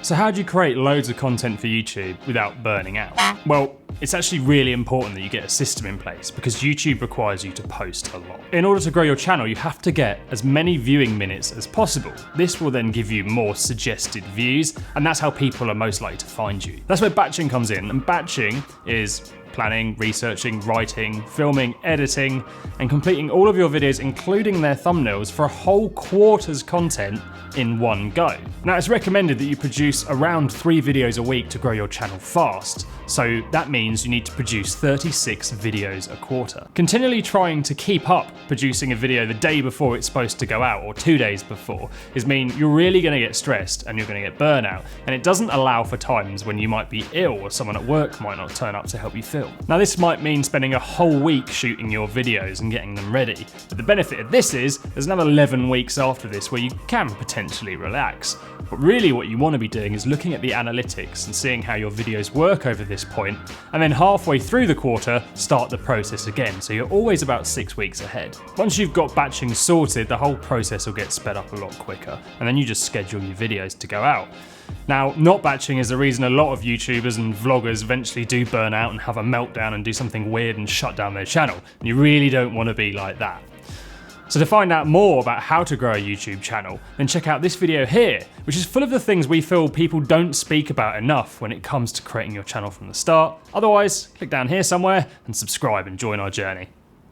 So how do you create loads of content for YouTube without burning out? Well, it's actually really important that you get a system in place because YouTube requires you to post a lot. In order to grow your channel, you have to get as many viewing minutes as possible. This will then give you more suggested views, and that's how people are most likely to find you. That's where batching comes in, and batching is planning, researching, writing, filming, editing, and completing all of your videos, including their thumbnails, for a whole quarter's content in one go. Now, it's recommended that you produce around 3 videos a week to grow your channel fast, so that means you need to produce 36 videos a quarter. Continually trying to keep up producing a video the day before it's supposed to go out, or 2 days before, you're really going to get stressed and you're going to get burnout, and it doesn't allow for times when you might be ill or someone at work might not turn up to help you film. Now, this might mean spending a whole week shooting your videos and getting them ready, but the benefit of this is there's another 11 weeks after this where you can potentially relax. But really what you want to be doing is looking at the analytics and seeing how your videos work over this point, and then halfway through the quarter, start the process again, so you're always about 6 weeks ahead. Once you've got batching sorted, the whole process will get sped up a lot quicker, and then you just schedule your videos to go out. Now, not batching is the reason a lot of YouTubers and vloggers eventually do burn out and have a meltdown and do something weird and shut down their channel, and you really don't want to be like that. So to find out more about how to grow a YouTube channel, then check out this video here, which is full of the things we feel people don't speak about enough when it comes to creating your channel from the start. Otherwise, click down here somewhere and subscribe and join our journey.